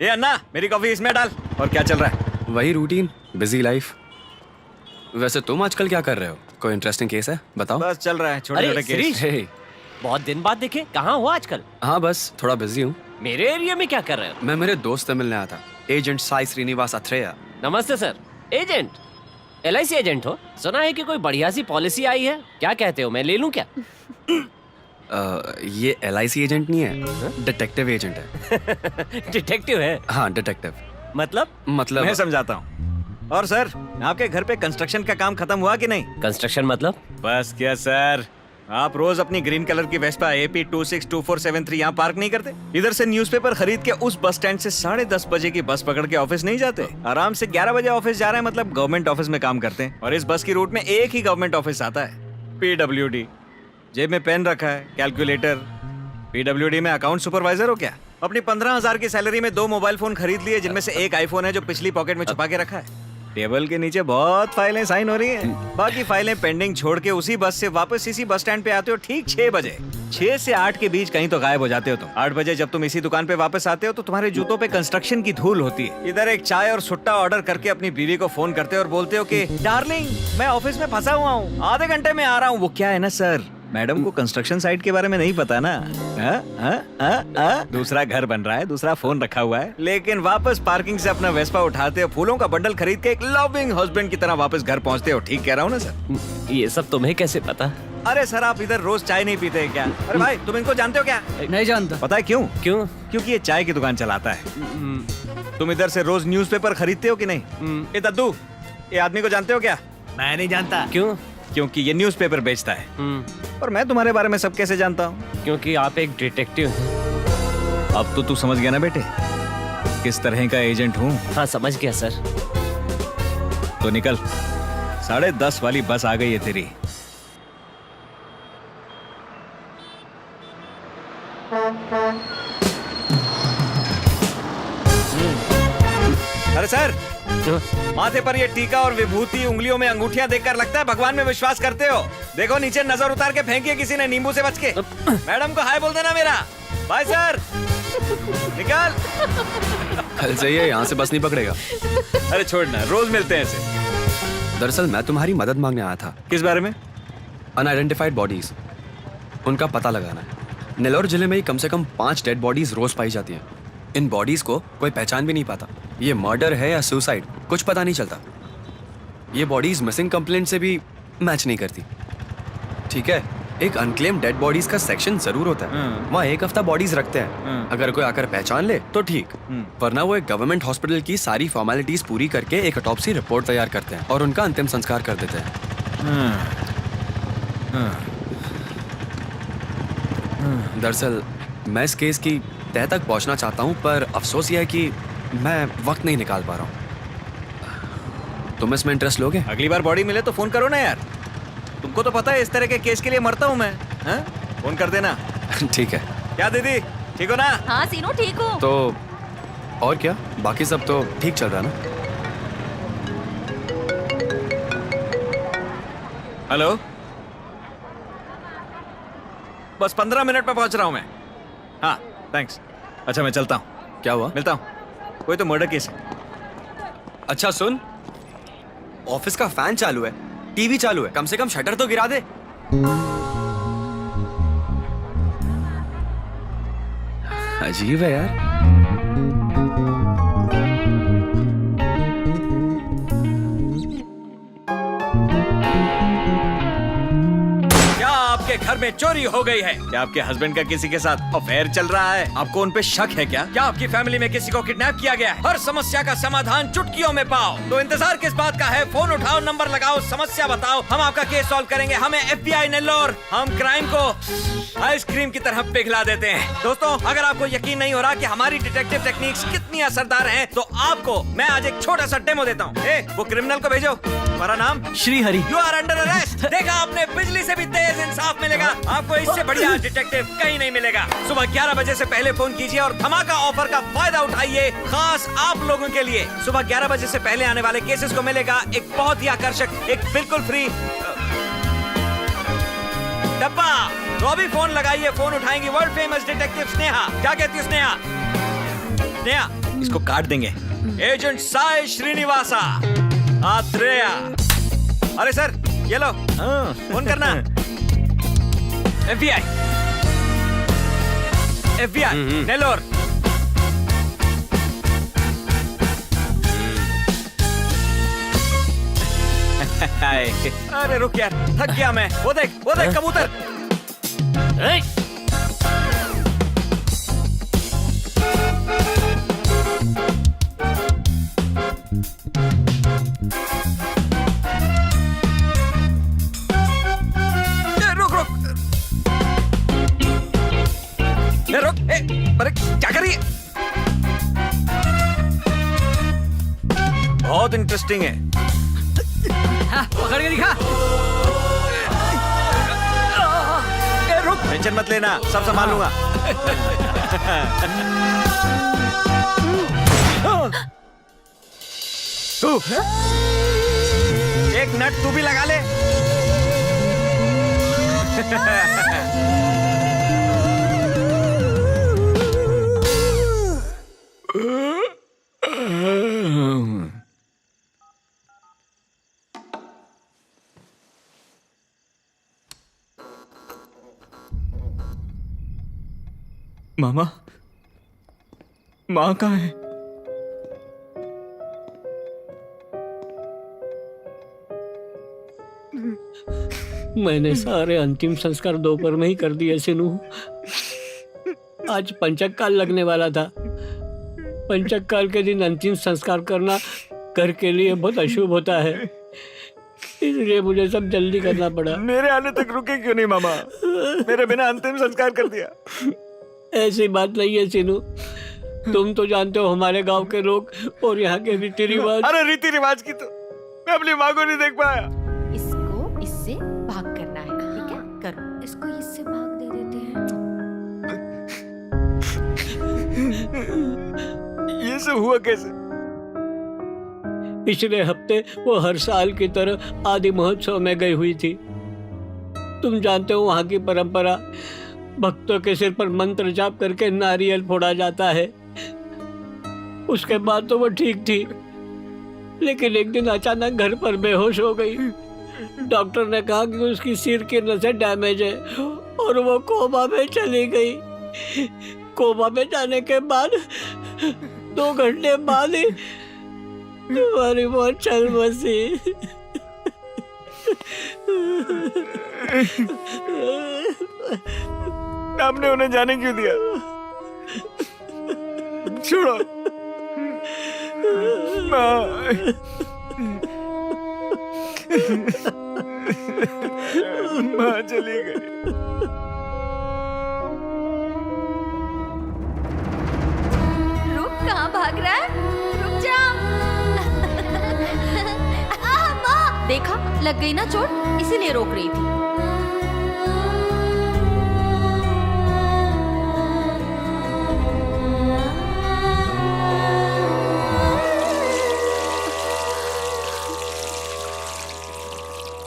ये अन्ना, मेरी कॉफी इसमें डाल। और क्या चल रहा है? वही रूटीन, बिजी लाइफ। वैसे तुम आजकल क्या कर रहे हो? कोई इंटरेस्टिंग केस है? बताओ। बस चल रहा है छोटे अरे छोटे केस। शिरीष, हे, बहुत दिन बाद देखे, कहाँ हो आजकल? हाँ बस थोड़ा बिजी हूँ। मेरे एरिया में क्या कर रहे हो? मैं मेरे दोस्त से मिलने आया था, एजेंट साई श्रीनिवास अथरेया। नमस्ते सर। एजेंट? LIC एजेंट हो? सुना है कि कोई बढ़िया सी पॉलिसी आई है, क्या कहते हो, मैं ले लूं क्या? ये LIC एजेंट नहीं है, डिटेक्टिव एजेंट है। डिटेक्टिव है? हाँ डिटेक्टिव। मतलब मतलब मैं समझाता हूँ। और सर, आपके घर पे कंस्ट्रक्शन का काम खत्म हुआ कि नहीं? कंस्ट्रक्शन मतलब? बस क्या सर, आप रोज अपनी ग्रीन कलर की वेस्पा AP 262473 यहाँ पार्क नहीं करते? इधर से न्यूज़पेपर खरीद के उस बस स्टैंड से 10:30 बजे की बस पकड़ के ऑफिस नहीं जाते? आराम से 11 बजे ऑफिस जा रहे हैं, मतलब गवर्नमेंट ऑफिस में काम करते हैं। और इस बस की रूट में एक ही गवर्नमेंट ऑफिस आता है, PWD। जेब में पेन रखा है, कैलकुलेटर। PWD में अकाउंट सुपरवाइजर हो क्या? अपनी 15,000 की सैलरी में 2 मोबाइल फोन खरीद लिए, जिनमें से एक आईफोन है जो पिछली पॉकेट में छुपा के रखा है। टेबल के नीचे बहुत फाइलें साइन हो रही हैं। बाकी फाइलें पेंडिंग छोड़ के उसी बस से वापस इसी बस स्टैंड पे आते हो ठीक 6 बजे। 6 से 8 के बीच कहीं तो गायब हो जाते हो तुम। 8 बजे जब तुम इसी दुकान पे वापस आते हो तो तुम्हारे जूतों पे कंस्ट्रक्शन की धूल होती है। इधर एक चाय और सुट्टा ऑर्डर करके अपनी बीवी को फोन करते हो और बोलते हो कि डार्लिंग, मैं ऑफिस में फंसा हुआ हूँ, आधे घंटे में आ रहा हूँ। वो क्या है ना सर, मैडम को कंस्ट्रक्शन साइट के बारे में नहीं पता ना। दूसरा घर बन रहा है, दूसरा फोन रखा हुआ है, लेकिन वापस पार्किंग से अपना वेस्पा उठाते हो, फूलों का बंडल खरीद के एक लविंग हस्बैंड की तरह वापस घर पहुंचते हो। ठीक कह रहा हूँ ना सर? ये सब तुम्हें कैसे पता? अरे सर, आप इधर रोज चाय नहीं पीते हैं क्या? अरे भाई, तुम इनको जानते हो क्या? नहीं जानता। पता है क्यों? क्यों? क्योंकि ये चाय की दुकान चलाता है। तुम इधर से रोज न्यूज़पेपर खरीदते हो कि नहीं? ये दद्दू, ये आदमी को जानते हो क्या? मैं नहीं जानता। क्यों? क्योंकि ये न्यूज़पेपर बेचता है। और मैं तुम्हारे बारे में सब कैसे जानता हूँ? क्योंकि आप एक डिटेक्टिव हैं। अब तो तू समझ गया ना बेटे, किस तरह का एजेंट हूँ? हाँ समझ गया सर। तो निकल, 10:30 वाली बस आ गई है तेरी। अरे सर, माथे पर ये टीका और विभूति, उंगलियों में अंगूठियां देखकर लगता है भगवान में विश्वास करते हो। देखो नीचे नजर उतार के फेंकिए किसी ने, नींबू से बच के। मैडम को हाय बोल देना मेरा। Bye sir. निकल। कल से ये यहाँ से बस नहीं पकड़ेगा। अरे छोड़ना, रोज मिलते हैं ऐसे। दरअसल मैं तुम्हारी मदद मांगने आया था। किस बारे में? अनआइडेंटिफाइड बॉडीज, उनका पता लगाना है। नेल्लौर जिले में ही कम से कम 5 डेड बॉडीज रोज पाई जाती हैं। इन बॉडीज को कोई पहचान भी नहीं पाता, ये मर्डर है या सुसाइड, कुछ पता नहीं चलता। ये बॉडीज मिसिंग कंप्लेंट से भी मैच नहीं करती। ठीक है, एक अनक्लेम डेड बॉडीज का सेक्शन जरूर होता है, वहाँ 1 हफ्ता बॉडीज रखते हैं। अगर कोई आकर पहचान ले तो ठीक, वरना वो एक गवर्नमेंट हॉस्पिटल की सारी फॉर्मेलिटीज पूरी करके एक ऑटोप्सी रिपोर्ट तैयार करते हैं और उनका अंतिम संस्कार कर देते हैं। दरअसल मैं इस केस की तह तक पहुंचना चाहता हूं, पर अफसोस यह है कि मैं वक्त नहीं निकाल पा रहा हूं। तुम इसमें इंटरेस्ट लोगे? अगली बार बॉडी मिले तो फोन करो ना यार। तुमको तो पता है इस तरह के केस के लिए मरता हूं मैं। हाँ? फोन कर देना। ठीक है। क्या दीदी, ठीक हो ना? हाँ सीनू, ठीक हूँ। तो और क्या, बाकी सब तो ठीक चल रहा है ना? हेलो, बस 15 मिनट में पहुंच रहा हूं मैं। हाँ थैंक्स। अच्छा मैं चलता हूँ। क्या हुआ? मिलता हूँ। कोई तो मर्डर केस है। अच्छा सुन, ऑफिस का फैन चालू है, टीवी चालू है, कम से कम शटर तो गिरा दे। अजीब है यार। क्या आपके घर में चोरी हो गई है? क्या आपके हस्बैंड का किसी के साथ अफेयर चल रहा है? आपको उन पे शक है क्या? क्या आपकी फैमिली में किसी को किडनैप किया गया है? हर समस्या का समाधान चुटकियों में पाओ। तो इंतजार किस बात का है? फोन उठाओ, नंबर लगाओ, समस्या बताओ, हम आपका केस सॉल्व करेंगे। हमें FBI नेल्लोर, हम क्राइम को आइसक्रीम की तरह पिघला देते हैं। दोस्तों, अगर आपको यकीन नहीं हो रहा कि हमारी डिटेक्टिव टेक्निक्स कितनी असरदार हैं, तो आपको मैं आज एक छोटा सा डेमो देता हूँ। वो क्रिमिनल को भेजो। हमारा नाम Shrihari. You are under arrest. देखा आपने, बिजली से भी तेज इंसाफ मिलेगा। आपको इससे बढ़िया डिटेक्टिव कहीं नहीं मिलेगा। सुबह 11 बजे से पहले फोन कीजिए और धमाका ऑफर का फायदा उठाइए, खास आप लोगों के लिए। सुबह 11 बजे से पहले आने वाले केसेस को मिलेगा एक बहुत ही आकर्षक, एक बिल्कुल फ्री डब्बा। तो अभी फोन लगाइए, फोन उठाएंगी वर्ल्ड फेमस डिटेक्टिव स्नेहा। क्या कहती है स्नेहा? स्नेहा इसको काट देंगे। एजेंट साई श्रीनिवासा आत्रेया। अरे सर ये लो फोन करना। FBI नेलोर। अरे रुक यार, थक गया मैं। वो देख कबूतर। ए, रुक। रुक। अरे क्या कर रही है? बहुत इंटरेस्टिंग है। पकड़ के दिखा। रुक, टेंशन मत लेना, सब संभाल लूंगा। एक नट तू भी लगा ले। मामा, माँ कहाँ है? मैंने सारे अंतिम संस्कार दोपहर में ही कर दिए सिनू। आज पंचक काल लगने वाला था। पंचक काल के दिन अंतिम संस्कार करना घर के लिए बहुत अशुभ होता है, इसलिए मुझे सब जल्दी करना पड़ा। मेरे आने तक रुके क्यों नहीं मामा? मेरे बिना अंतिम संस्कार कर दिया। ऐसी बात नहीं है सिनू, तुम तो जानते हो हमारे गांव के लोग और यहाँ के रीति रिवाज। अरे रीति रिवाज की तो मैं अपनी माँ को नहीं देख पाया। इसको इससे भाग करना है, ठीक है? करो। इसको इससे भाग दे देते हैं। ये सब हुआ कैसे? पिछले हफ्ते वो हर साल की तरह आदि महोत्सव में गई हुई थी। तुम जानते हो वहाँ की परंपरा, भक्तों के सिर पर मंत्र जाप करके नारियल फोड़ा जाता है। उसके बाद तो वो ठीक थी, लेकिन एक दिन अचानक घर पर बेहोश हो गई। डॉक्टर ने कहा कि उसकी सिर की नसें डैमेज है और वो कोमा में चली गई। कोमा में जाने के बाद 2 घंटे बाद ही तुम्हारी मौत चल बसी। आपने उन्हें जाने क्यों दिया? छोड़ो। माँ चली गई। रुक, कहाँ भाग रहा है? रुक जा। माँ, देखा लग गई ना चोट, इसीलिए रोक रही थी।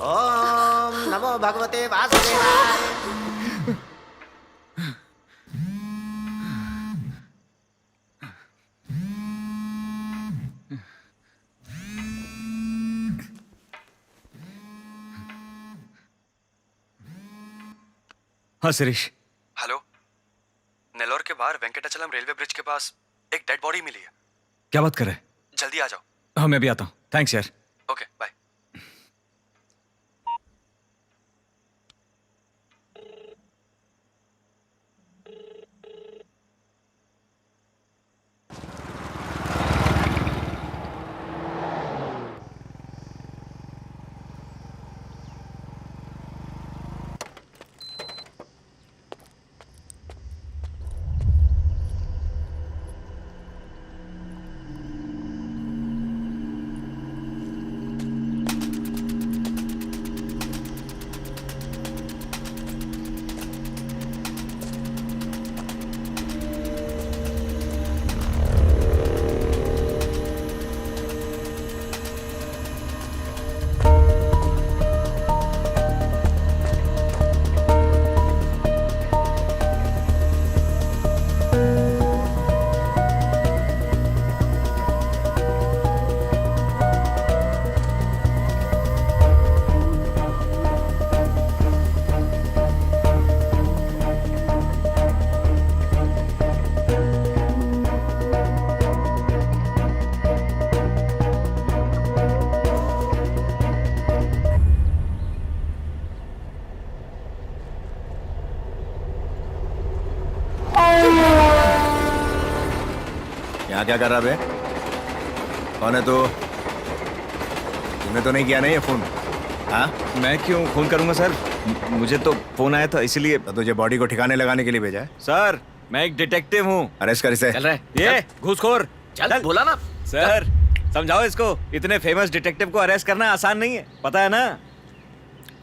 ओम नमो भगवते वासुदेवाय। हाँ शिरीष। हेलो, नेलोर के बाहर वेंकटाचलम रेलवे ब्रिज के पास एक डेड बॉडी मिली है। क्या बात कर रहे हैं? जल्दी आ जाओ। हाँ मैं भी आता हूँ। थैंक्स यार। Okay bye. यहाँ क्या कर रहा बे? कौन है तू? तूने तो नहीं किया ना ये फोन? हाँ? मैं क्यों फोन करूंगा सर? मुझे तो फोन आया था इसीलिए। तो तुझे बॉडी को ठिकाने लगाने के लिए भेजा है? सर मैं एक डिटेक्टिव हूँ। अरेस्ट कर इसे। चल रहा है ये घूसखोर। चल बोला ना। सर समझाओ इसको, इतने फेमस डिटेक्टिव को अरेस्ट करना आसान नहीं है, पता है ना?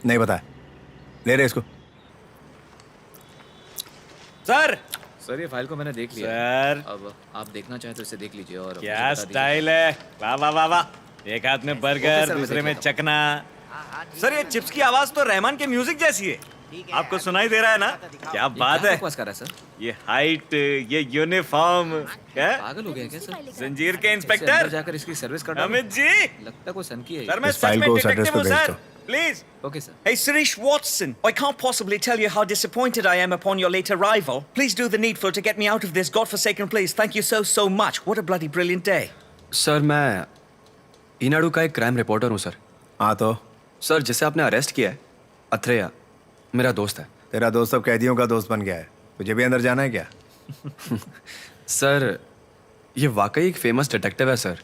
नहीं पता है। ले रहे इसको। सर सर ये फाइल को मैंने देख लिया। सर अब आप देखना चाहें तो इसे देख लीजिए और मुझे क्या बता दीजिए। स्टाइल है, वाह वाह वाह वाह। एक हाथ में बर्गर, सर, मैं दूसरे में देख लेता चकना। सर ये चिप्स की आवाज तो रहमान के म्यूजिक जैसी है। आपको सुनाई दे रहा है ना? क्या ये बात क्या है। बकवास कर रहा है सर? ये हाइट, ये यूनिफॉर्म, क्या पागल हो गया क्या सर? जंजीर के इससे अंदर इंस्पेक्टर जाकर इसकी सर्विस कर डालो। अमित जी। लगता कोई सन की है। सर मैं इस सच फाइल में को उस एड्रेस डिटेक्टिव हूँ पे भेज सर, दो। Please. Okay sir. Hey, Sirish Watson, I can't possibly tell you how disappointed I am upon your late arrival. Please do the needful to get me out of this godforsaken place. Thank you so much. What a bloody brilliant day. Sir मैं ईनाडू का एक crime reporter हूँ sir. हाँ तो sir जिसे आपने arrest किया है, अथरेया, मेरा दोस्त है। तेरा दोस्त अब कैदियों का दोस्त बन गया है। तुझे भी अंदर जाना है क्या? सर ये वाकई एक फेमस डिटेक्टिव है सर।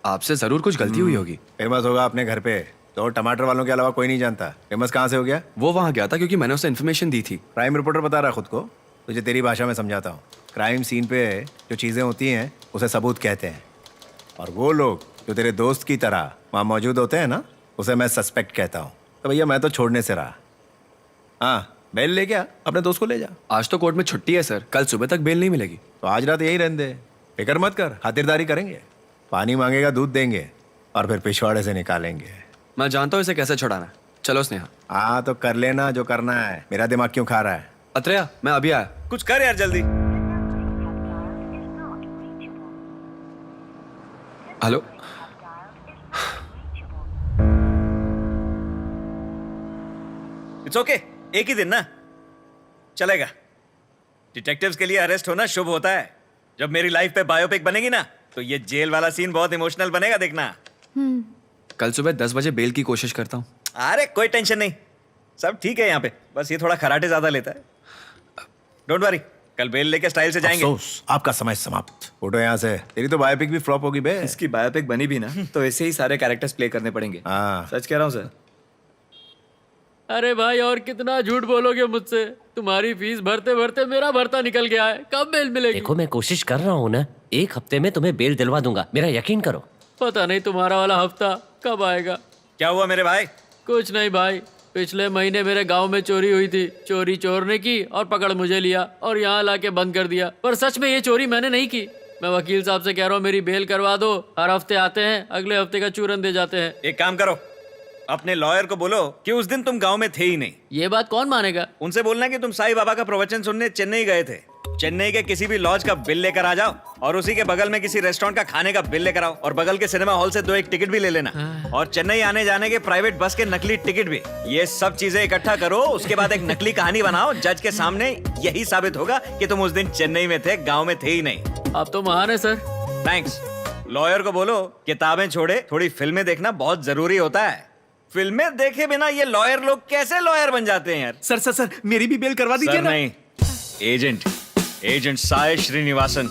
आपसे ज़रूर कुछ गलती हुई होगी। फेमस होगा अपने घर पे, तो टमाटर वालों के अलावा कोई नहीं जानता। फेमस कहाँ से हो गया? वो वहाँ गया था क्योंकि मैंने उसे इन्फॉर्मेशन दी थी। क्राइम रिपोर्टर बता रहा खुद को? तुझे तेरी भाषा में समझाता हूँ। क्राइम सीन पे जो चीज़ें होती हैं उसे सबूत कहते हैं, और वो लोग जो तेरे दोस्त की तरह वहाँ मौजूद होते हैं ना, उसे मैं सस्पेक्ट कहता हूँ। तो भैया मैं तो छोड़ने से रहा। हाँ, बेल ले क्या, अपने दोस्त को ले जा। आज तो कोर्ट में छुट्टी है सर, कल सुबह तक बेल नहीं मिलेगी। तो आज रात यही रहने दे, फिक्र मत कर, खातिरदारी करेंगे। पानी मांगेगा दूध देंगे, और फिर पिछवाड़े से निकालेंगे। मैं जानता हूँ इसे कैसे छुड़ाना है। चलो स्नेहा। हाँ तो कर लेना जो करना है। मेरा दिमाग क्यों खा रहा है? अथरेया मैं अभी आया। कुछ कर यार जल्दी। हेलो। इट्स ओके, एक ही दिन ना चलेगा। डिटेक्टिव्स के लिए अरेस्ट होना शुभ होता है। जब मेरी लाइफ पे बायोपिक बनेगी ना, तो ये जेल वाला सीन बहुत इमोशनल बनेगा, देखना। कल सुबह 10 बजे बेल की कोशिश करता हूँ। अरे कोई टेंशन नहीं, सब ठीक है यहाँ पे। बस ये थोड़ा खराटे ज्यादा लेता है। डोंट वरी, कल बेल लेके स्टाइल से जाएंगे। अफसोस, आपका समय समाप्त। फोटो यहाँ से। तेरी तो बायोपिक भी फ्लॉप होगी बे। इसकी बायोपिक बनी भी ना तो ऐसे ही सारे कैरेक्टर्स प्ले करने पड़ेंगे। हाँ। सच कह रहा हूँ सर। अरे भाई और कितना झूठ बोलोगे मुझसे? तुम्हारी फीस भरते भरते मेरा भरता निकल गया है। कब बेल मिलेगी? देखो मैं कोशिश कर रहा हूँ ना, 1 हफ्ते में तुम्हें बेल दिलवा दूंगा, मेरा यकीन करो। पता नहीं तुम्हारा वाला हफ्ता कब आएगा। क्या हुआ मेरे भाई? कुछ नहीं भाई, पिछले महीने मेरे गांव में चोरी हुई थी। चोरी चोर ने की और पकड़ मुझे लिया और यहाँ लाके बंद कर दिया। पर सच में ये चोरी मैंने नहीं की। मैं वकील साहब से कह रहा हूँ मेरी बेल करवा दो। हर हफ्ते आते हैं, अगले हफ्ते का चूरन दे जाते हैं। एक काम करो, अपने लॉयर को बोलो कि उस दिन तुम गांव में थे ही नहीं। ये बात कौन मानेगा? उनसे बोलना कि तुम साईं बाबा का प्रवचन सुनने चेन्नई गए थे। चेन्नई के किसी भी लॉज का बिल लेकर आ जाओ, और उसी के बगल में किसी रेस्टोरेंट का खाने का बिल लेकर आओ, और बगल के सिनेमा हॉल से 2 टिकट भी ले लेना, और चेन्नई आने जाने के प्राइवेट बस के नकली टिकट भी। ये सब चीजें इकट्ठा करो, उसके बाद एक नकली कहानी बनाओ। जज के सामने यही साबित होगा कि तुम उस दिन चेन्नई में थे, गाँव में थे ही नहीं। आप तो महान है सर। थैंक्स। लॉयर को बोलो किताबें छोड़े, थोड़ी फिल्में देखना बहुत जरूरी होता है। फिल्में देखे बिना ये लॉयर लोग कैसे लॉयर बन जाते हैं यार? सर मेरी भी बेल करवा सर नहीं, एजेंट साय श्रीनिवासन।